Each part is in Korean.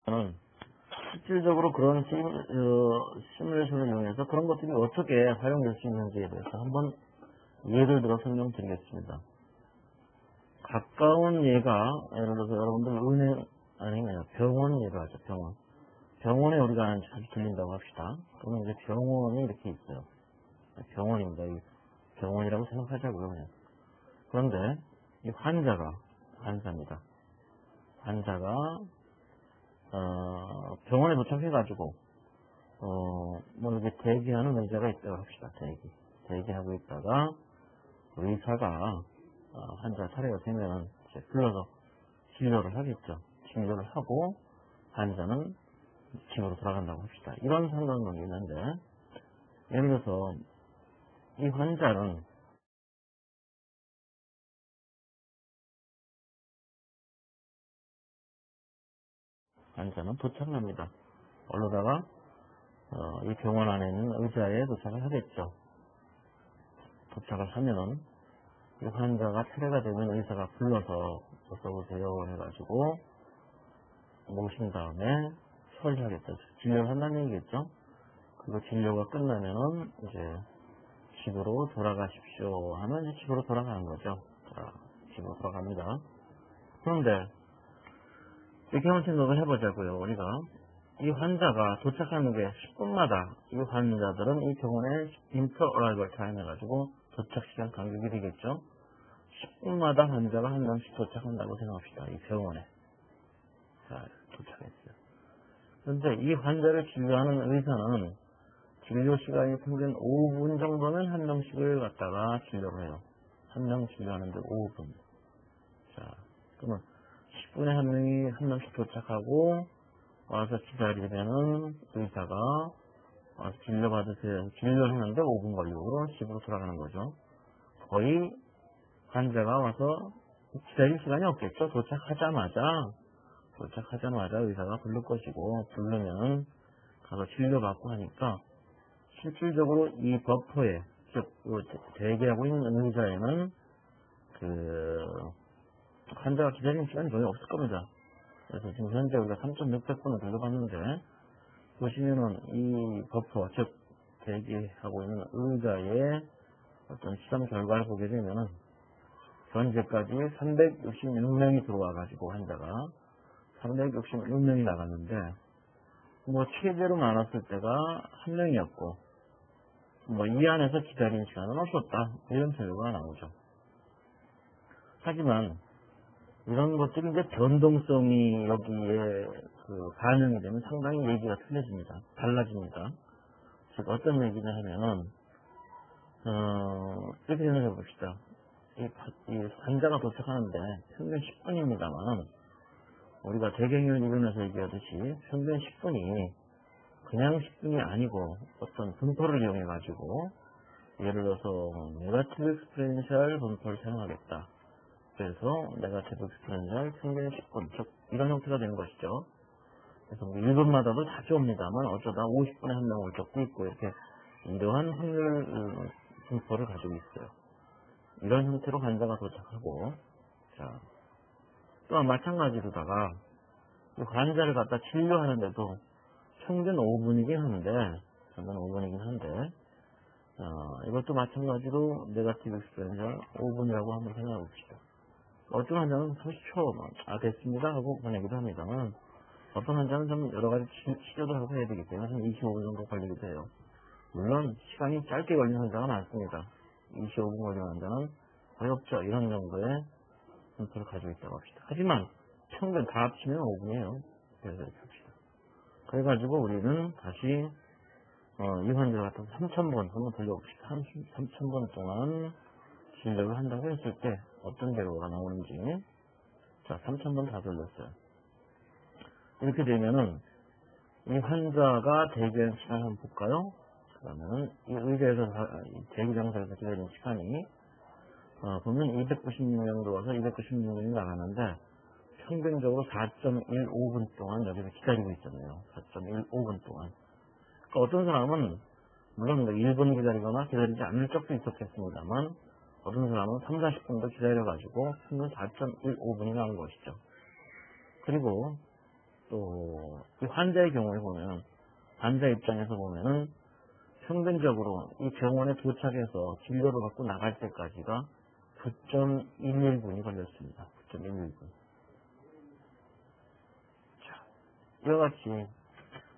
저는 실질적으로 그런 시뮬레이션을 이용해서 그런 것들이 어떻게 활용될 수 있는지에 대해서 한번 예를 들어 설명드리겠습니다. 가까운 예가, 예를 들어서 여러분들 은행, 아니면 병원 예를 하죠. 병원에 우리가 자주 들린다고 합시다. 그러면 이제 병원이 이렇게 있어요. 병원입니다. 이 병원이라고 생각하자고요, 그냥. 그런데 이 환자입니다. 환자가 병원에 도착해가지고 뭐 이렇게 대기하는 의자가 있다고 합시다. 대기하고 있다가 의사가 환자 차례가 되면 이제 불러서 진료를 하겠죠. 진료를 하고 환자는 집으로 돌아간다고 합시다. 이런 상황이 있는데, 예를 들어서 이 환자는 도착을 합니다. 얼르다가 이 병원 안에 있는 의자에 도착을 하겠죠. 도착을 하면은 이 환자가 차례가 되면 의사가 불러서 어서오세요 해가지고 모신 다음에 처리하겠죠. 진료를 한다는 얘기겠죠. 그리고 진료가 끝나면은 이제 집으로 돌아가십시오 하면 이제 집으로 돌아가는 거죠. 자, 집으로 돌아갑니다. 그런데 이렇게 한번 생각을 해보자고요. 우리가 이 환자가 도착하는 게 10분마다 이 환자들은 이 병원에 인터 어라이벌 타임 해가지고 도착 시간 간격이 되겠죠. 10분마다 환자가 한 명씩 도착한다고 생각합시다. 이 병원에. 자, 도착했어요. 그런데 이 환자를 진료하는 의사는 진료 시간이 평균 5분 정도면 한 명씩을 갖다가 진료를 해요. 한 명 진료하는데 5분. 자, 그러면 10분에 한 명씩 도착하고 와서 기다리면은 의사가 와서 진료받으세요. 진료를 했는데 5분 걸리고 집으로 돌아가는 거죠. 거의 환자가 와서 기다릴 시간이 없겠죠. 도착하자마자 의사가 부를 것이고, 부르면 가서 진료받고 하니까 실질적으로 이 버퍼에, 즉 대기하고 있는 의자에는 환자가 기다리는 시간이 거의 없을 겁니다. 그래서 지금 현재 우리가 3,600분을 돌려봤는데, 보시면은 이 버퍼, 즉 대기하고 있는 의자의 어떤 시험 결과를 보게 되면은 현재까지 366명이 들어와가지고 환자가 366명이 나갔는데, 뭐 최대로 나눴을 때가 한 명이었고, 뭐 이 안에서 기다리는 시간은 없었다, 이런 결과가 나오죠. 하지만 이런 것들이 이제 변동성이 여기에 반영이 되면 상당히 얘기가 달라집니다. 즉 어떤 얘기냐 하면은 이렇게 생각해 봅시다. 이 환자가 도착하는데 평균 10분입니다만, 우리가 대경련 이론에서 얘기하듯이 평균 10분이 그냥 10분이 아니고 어떤 분포를 이용해 가지고, 예를 들어서 네거티브 익스포넨셜 분포를 사용하겠다. 그래서 네거티브 익스포넨셜 평균 10분, 즉 이런 형태가 되는 것이죠. 그래서 1분마다도 자주 옵니다만 어쩌다 50분에 한 명 올 적도 있고, 이렇게 이러한 확률 분포를 가지고 있어요. 이런 형태로 환자가 도착하고, 자, 또한 마찬가지로다가 이 환자를 갖다 진료하는데도 평균 5분이긴 한데, 이것도 마찬가지로 네거티브 익스포넨셜 5분이라고 한번 생각해 봅시다. 어떤 환자는 30초, 됐습니다 하고 보내기도 합니다만, 어떤 환자는 좀 여러 가지 치료도 하고 해야 되기 때문에 한 25분 정도 걸리기도 해요. 물론 시간이 짧게 걸리는 환자가 많습니다. 25분 걸리는 환자는 거의 없죠. 이런 정도의 분포를 가지고 있다고 합시다. 하지만 평균 다 합치면 5분이에요. 그래서 이렇게 합시다. 그래가지고 우리는 다시 이 환자를 갖다 3,000번 한번 돌려봅시다. 3,000번 동안 진료를 한다고 했을 때 어떤 결과가 나오는지. 자, 3,000번 다 돌렸어요. 이렇게 되면은 이 환자가 대기하는 시간을 한번 볼까요? 그러면은 이 의자에서 대기 장소에서 기다리는 시간이 보면 296명 들어와서 296명이 나가는데 평균적으로 4.15분 동안 여기서 기다리고 있잖아요. 4.15분 동안. 그러니까 어떤 사람은 물론 1분 기다리거나 기다리지 않을 적도 있었겠습니다만, 어떤 사람은 3, 40분도 기다려가지고 평균 4.15분이 나온 것이죠. 그리고 또 이 환자의 경우에 보면 환자 입장에서 보면은 평균적으로 이 병원에 도착해서 진료를 받고 나갈 때까지가 9.11분이 걸렸습니다. 9.11분. 자, 이와 같이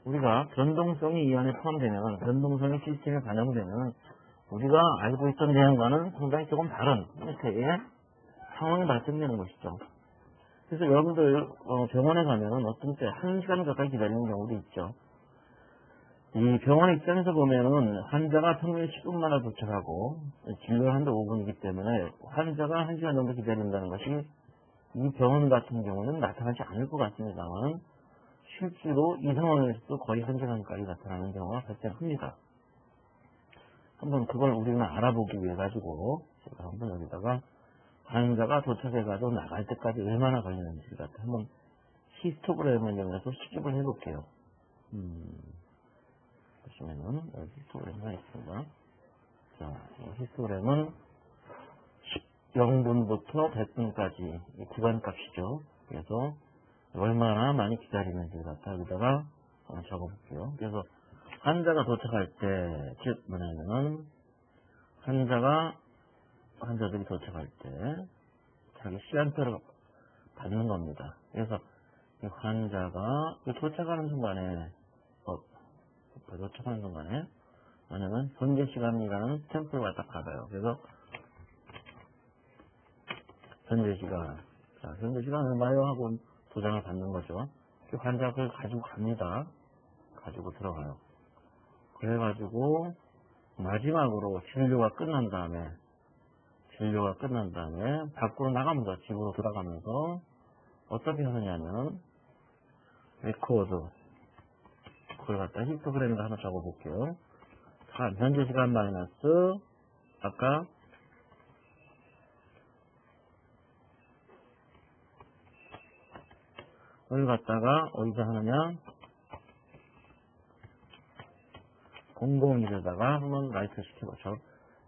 우리가 변동성이 이 안에 포함되면, 변동성이 시스템에 반영되면 우리가 알고 있던 내용과는 상당히 조금 다른 형태의 상황이 발생되는 것이죠. 그래서 여러분들 병원에 가면 어떤 때 1시간 가까이 기다리는 경우도 있죠. 이 병원 입장에서 보면은 환자가 평균 10분마다 도착하고 진료를 하는데 5분이기 때문에 환자가 1시간 정도 기다린다는 것이 이 병원 같은 경우는 나타나지 않을 것 같습니다만 실제로 이 상황에서도 거의 1시간까지 나타나는 경우가 발생합니다. 한번 그걸 우리는 알아보기 위해 가지고 제가 한번 여기다가 환자가 도착해가지고 나갈 때까지 얼마나 걸리는지 같은 한번 히스토그램을 이용해서 수집을 해볼게요. 보시면은 여기 히스토그램이 있습니다. 자, 히스토그램은 0분부터 100분까지 이 구간값이죠. 그래서 얼마나 많이 기다리는지를 갖다 여기다가 적어볼게요. 그래서 환자가 도착할 때, 즉 뭐냐면은 환자들이 도착할 때 자기 시간표를 받는 겁니다. 그래서 이 환자가 도착하는 순간에 뭐냐면 현재 시간이라는 스탬프를 딱 받아요. 그래서 현재 시간 얼마요 하고 도장을 받는 거죠. 환자가 그걸 가지고 갑니다. 가지고 들어가요. 그래가지고 마지막으로 진료가 끝난 다음에 밖으로 나가면서 집으로 들어가면서 어떻게 하느냐면 레코드 그걸 갖다 히스토그램에 하나 적어볼게요. 현재 시간 마이너스 아까 그걸 갖다가 어디서 하느냐 001에다가 한번 라이트 시켜보죠.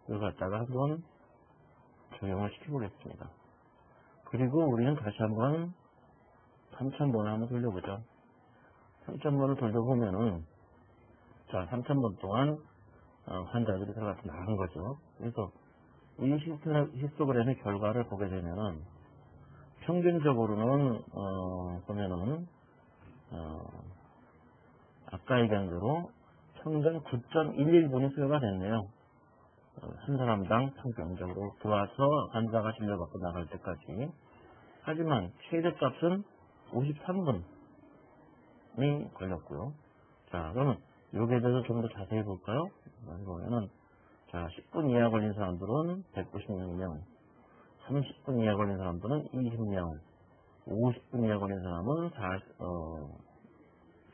이걸 갖다가 한번 적용을 시켜보겠습니다. 그리고 우리는 다시 한번 3000번을 한번 돌려보죠. 3000번을 돌려보면은 자 3000번 동안 환자들이 들어가서 나간 거죠. 그래서 이 히스토그램의 결과를 보게 되면은 평균적으로는 보면은 아까 얘기한 대로 평균 9.11분이 소요가 됐네요. 한 사람당 평균적으로 들어와서 환자가 진료받고 나갈 때까지. 하지만 최대값은 53분이 걸렸고요. 자, 그러면 여기에 대해서 좀 더 자세히 볼까요? 보면은 자, 10분 이하 걸린 사람들은 196명, 30분 이하 걸린 사람들은 20명, 50분 이하 걸린 사람은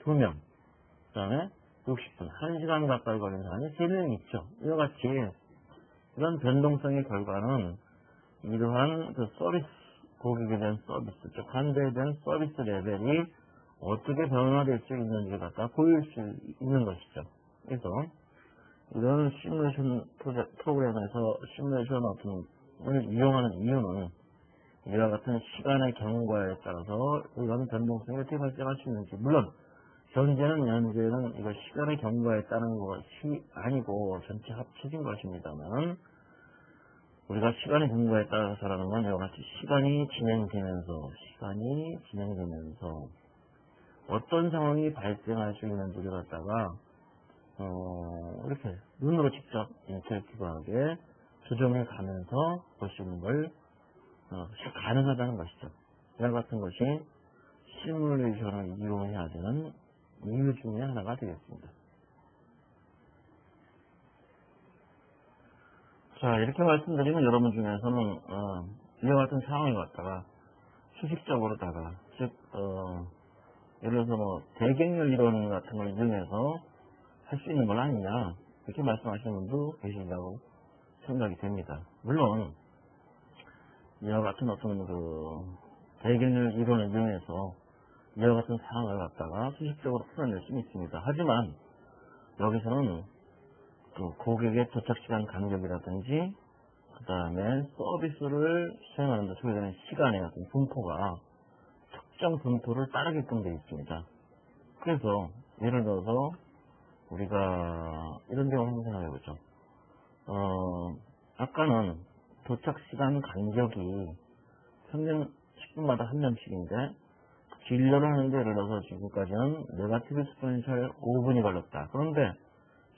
2명, 그 다음에 60분, 1시간 가까이 걸린 사람이 3명 있죠. 이와 같이 이런 변동성의 결과는 이러한 그 서비스, 고객에 대한 서비스, 즉 환자에 대한 서비스 레벨이 어떻게 변화될 수 있는지를 갖다 보일 수 있는 것이죠. 그래서 이런 시뮬레이션 프로그램에서 시뮬레이션 어떤을 이용하는 이유는 이와 같은 시간의 경과에 따라서 이런 변동성이 어떻게 발생할 수 있는지, 물론 현재는 이거 시간의 경과에 따른 것이 아니고 전체 합쳐진 것입니다만 우리가 시간의 경과에 따라서라는 건 이와 같이 시간이 진행되면서 어떤 상황이 발생할 수 있는지를 갖다가 이렇게 눈으로 직접 인터랙티브하게 조정해 가면서 볼 수 있는 걸 가능하다는 것이죠. 이와 같은 것이 시뮬레이션을 이용해야 되는 이유 중에 하나가 되겠습니다. 자, 이렇게 말씀드리면 여러분 중에서는 이와 같은 상황을 갖다가 수식적으로다가 즉 예를 들어서 뭐 대객렬 이론 같은 걸 이용해서 할 수 있는 건 아니냐 이렇게 말씀하시는 분도 계신다고 생각이 됩니다. 물론 이와 같은 어떤 그 대객렬 이론을 이용해서 이와 같은 상황을 갖다가 수식적으로 풀어낼 수는 있습니다. 하지만 여기서는 그 고객의 도착시간 간격이라든지 그 다음에 서비스를 수행하는 데 소요되는 시간의 어떤 분포가 특정 분포를 따르게끔 되어 있습니다. 그래서 예를 들어서 우리가 이런 경우 한번 생각해보죠. 아까는 도착 시간 간격이 평균 10분마다 한 명씩인데 진료를 하는데 예를 들어서 지금까지는 네거티브 익스포넨셜 5분이 걸렸다. 그런데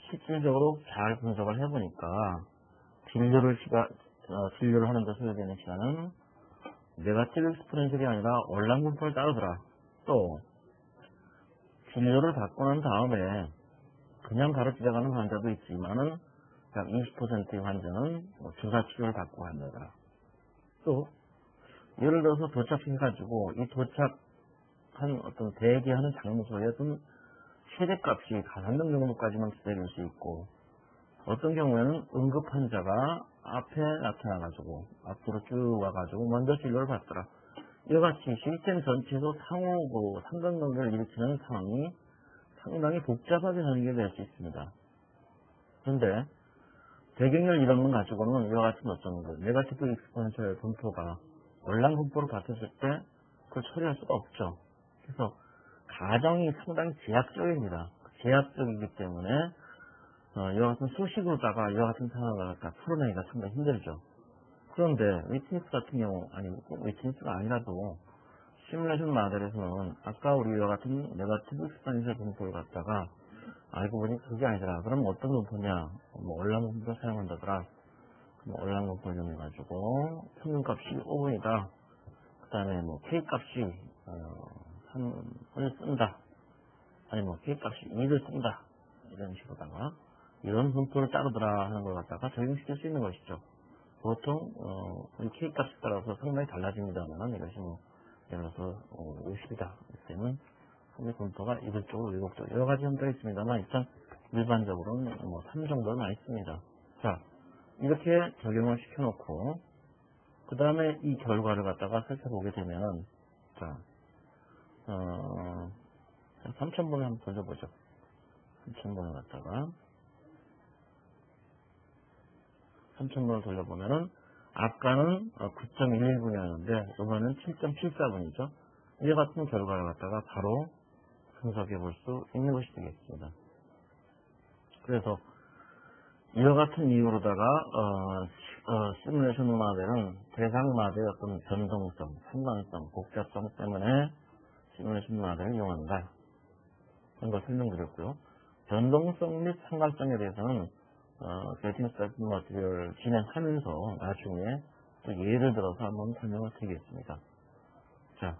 실질적으로 잘 분석을 해보니까 진료를 하는데 소요되는 시간은 네거티브 익스포넨셜이 아니라 월남분포를 따르더라. 또 진료를 받고 난 다음에 그냥 바로 지나가는 환자도 있지만은 약 20%의 환자는 주사 치료를 받고 한다더라. 또 예를 들어서 도착해가지고 이 도착한 어떤 대기하는 장소에 어떤 최대값이 가산점 정도까지만 기다릴 수 있고, 어떤 경우에는 응급 환자가 앞에 나타나가지고 앞으로 쭉 와가지고 먼저 진료를 받더라. 이와 같이 시스템 전체에서 상호 상관관계를 일으키는 상황이 상당히 복잡하게 전개될 수 있습니다. 그런데 배경열 이론만 가지고는 이와 같은 어떤 네거티브 익스포넨셜 분포가 월남 분포로 바뀌었을 때 그걸 처리할 수가 없죠. 그래서 가정이 상당히 제약적입니다. 제약적이기 때문에 이와 같은 수식으로다가 이와 같은 상황을 갖다 풀어내기가 상당히 힘들죠. 그런데 위트니스 같은 경우, 아니 위트니스가 아니라도 시뮬레이션 모델에서는 아까 우리와 같은 네거티브 익스포넨셜 분포를 갖다가 알고 보니 그게 아니더라. 그럼 어떤 분포냐? 월남 분포를 사용한다더라. 월남 분포를 이용해가지고 평균값이 5분이다. 그 다음에 K값이 3을 쓴다. 아니 K값이 2를 쓴다. 이런 식으로다가 이런 분포를 따르더라 하는 걸 갖다가 적용시킬 수 있는 것이죠. 보통 이 K값에 따라서 상당히 달라집니다만 이것이 예를 들어서 50이다. 이때는 분포가 이들 쪽으로 외국 쪽 여러 가지 형태가 있습니다만 일단 일반적으로는 3 정도는 나 있습니다. 자, 이렇게 적용을 시켜놓고 그 다음에 이 결과를 갖다가 살펴보게 되면 자 3000번을 한번 돌려보죠. 3000번을 갖다가 3000번을 돌려보면은 아까는 9.11분이었는데 이번에는 7.74분이죠. 이와 같은 결과를 갖다가 바로 분석해 볼 수 있는 것이 되겠습니다. 그래서 이와 같은 이유로다가 시뮬레이션 모델은 대상마다의 어떤 변동성, 상관성, 복잡성 때문에 시뮬레이션 모델을 이용한다. 그런 걸 설명드렸고요. 변동성 및 상관성에 대해서는 게이팅 스타트 머티리얼을 진행하면서 나중에 또 예를 들어서 한번 설명을 드리겠습니다. 자,